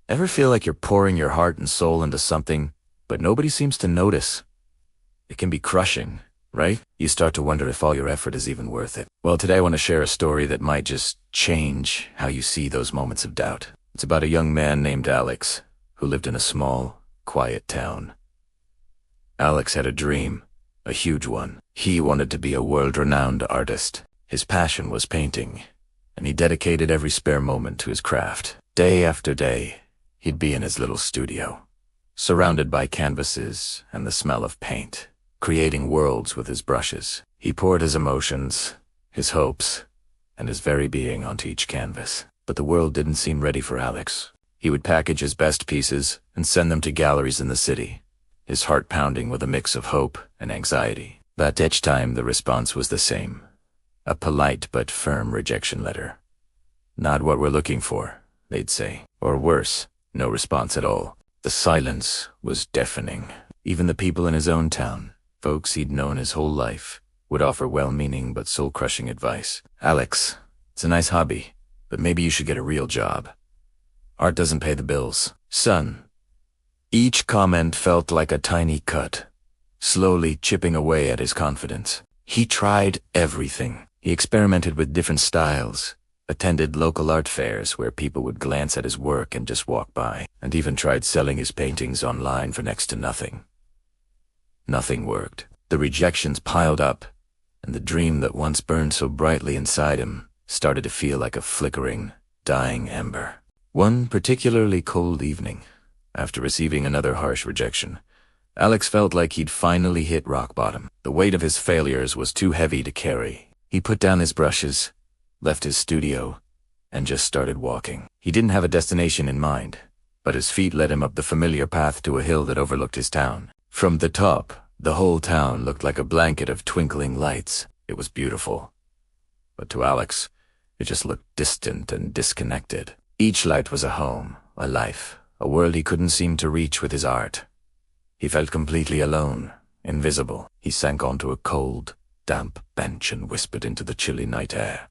Ever feel like you're pouring your heart and soul into something, but nobody seems to notice? It can be crushing, right? You start to wonder if all your effort is even worth it. Well, today I want to share a story that might just change how you see those moments of doubt. It's about a young man named Alex, who lived in a small, quiet town. Alex had a dream, a huge one. He wanted to be a world-renowned artist. His passion was painting, and he dedicated every spare moment to his craft. Day after day, he'd be in his little studio, surrounded by canvases and the smell of paint, creating worlds with his brushes. He poured his emotions, his hopes, and his very being onto each canvas. But the world didn't seem ready for Alex. He would package his best pieces and send them to galleries in the city, his heart pounding with a mix of hope and anxiety. But each time the response was the same, a polite but firm rejection letter. "Not what we're looking for," they'd say. Or worse, no response at all. The silence was deafening. Even the people in his own town, folks he'd known his whole life, would offer well-meaning but soul-crushing advice. "Alex, it's a nice hobby, but maybe you should get a real job. Art doesn't pay the bills. Son." Each comment felt like a tiny cut, slowly chipping away at his confidence. He tried everything. He experimented with different styles, attended local art fairs where people would glance at his work and just walk by, and even tried selling his paintings online for next to nothing. Nothing worked. The rejections piled up, and the dream that once burned so brightly inside him started to feel like a flickering, dying ember. One particularly cold evening, after receiving another harsh rejection, Alex felt like he'd finally hit rock bottom. The weight of his failures was too heavy to carry. He put down his brushes, left his studio, and just started walking. He didn't have a destination in mind, but his feet led him up the familiar path to a hill that overlooked his town. From the top, the whole town looked like a blanket of twinkling lights. It was beautiful. But to Alex, it just looked distant and disconnected. Each light was a home, a life, a world he couldn't seem to reach with his art. He felt completely alone, invisible. He sank onto a cold, damp bench and whispered into the chilly night air.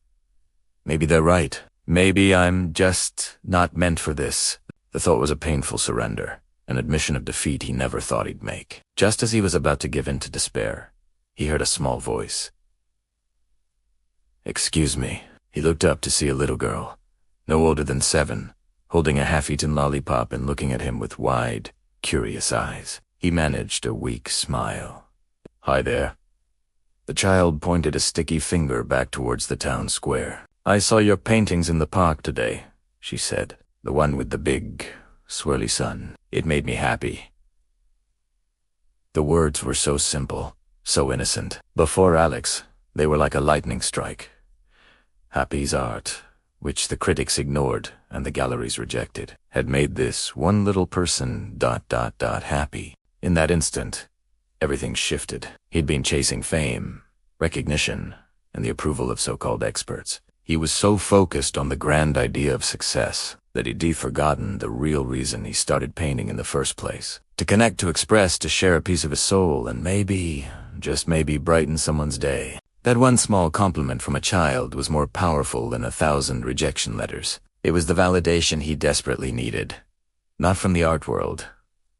"Maybe they're right. Maybe I'm just not meant for this." The thought was a painful surrender, an admission of defeat he never thought he'd make. Just as he was about to give in to despair, he heard a small voice. "Excuse me." He looked up to see a little girl, no older than 7, holding a half-eaten lollipop and looking at him with wide, curious eyes. He managed a weak smile. "Hi there." The child pointed a sticky finger back towards the town square. "I saw your paintings in the park today," she said. "The one with the big, swirly sun. It made me happy." The words were so simple, so innocent. Before Alex, they were like a lightning strike. Happy's art, which the critics ignored and the galleries rejected, had made this one little person ... happy. In that instant, everything shifted. He'd been chasing fame, recognition, and the approval of so-called experts. He was so focused on the grand idea of success that he'd forgotten the real reason he started painting in the first place. To connect, to express, to share a piece of his soul, and maybe, just maybe, brighten someone's day. That one small compliment from a child was more powerful than 1,000 rejection letters. It was the validation he desperately needed. Not from the art world,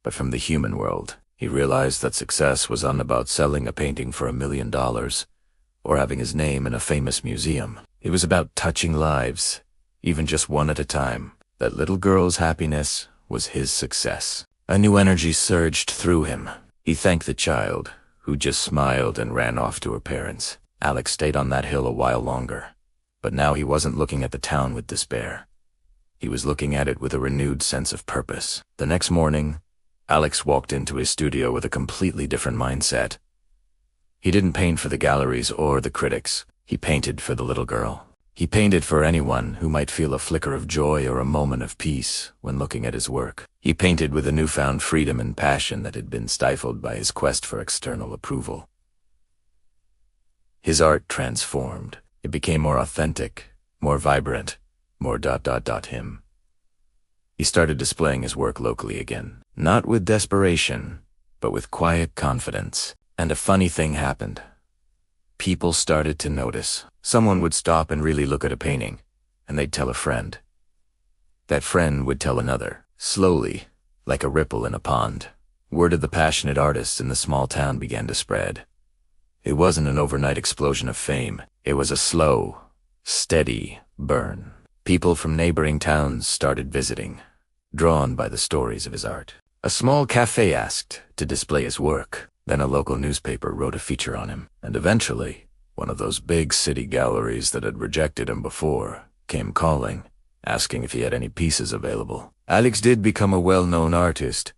but from the human world. He realized that success was not about selling a painting for $1 million or having his name in a famous museum. It was about touching lives, even just one at a time. That little girl's happiness was his success. A new energy surged through him. He thanked the child, who just smiled and ran off to her parents. Alex stayed on that hill a while longer, but now he wasn't looking at the town with despair. He was looking at it with a renewed sense of purpose. The next morning, Alex walked into his studio with a completely different mindset. He didn't paint for the galleries or the critics. He painted for the little girl. He painted for anyone who might feel a flicker of joy or a moment of peace when looking at his work. He painted with a newfound freedom and passion that had been stifled by his quest for external approval. His art transformed. It became more authentic, more vibrant, more ... him. He started displaying his work locally again, not with desperation, but with quiet confidence. And a funny thing happened. People started to notice. Someone would stop and really look at a painting, and they'd tell a friend. That friend would tell another. Slowly, like a ripple in a pond, word of the passionate artists in the small town began to spread. It wasn't an overnight explosion of fame. It was a slow, steady burn. People from neighboring towns started visiting, drawn by the stories of his art. A small cafe asked to display his work. Then a local newspaper wrote a feature on him. And eventually, one of those big city galleries that had rejected him before came calling, asking if he had any pieces available. Alex did become a well-known artist,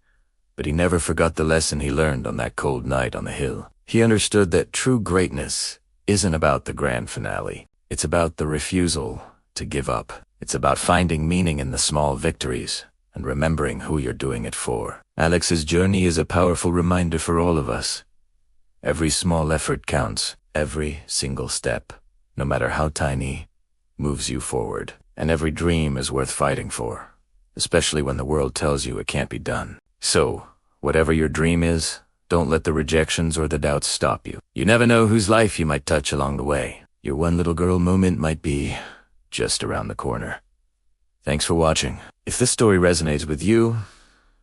but he never forgot the lesson he learned on that cold night on the hill. He understood that true greatness isn't about the grand finale. It's about the refusal to give up. It's about finding meaning in the small victories and remembering who you're doing it for. Alex's journey is a powerful reminder for all of us. Every small effort counts. Every single step, no matter how tiny, moves you forward. And every dream is worth fighting for, especially when the world tells you it can't be done. So, whatever your dream is, don't let the rejections or the doubts stop you. You never know whose life you might touch along the way. Your one little girl moment might be just around the corner. Thanks for watching. If this story resonates with you,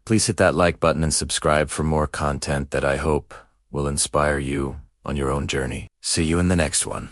please hit that like button and subscribe for more content that I hope will inspire you on your own journey. See you in the next one.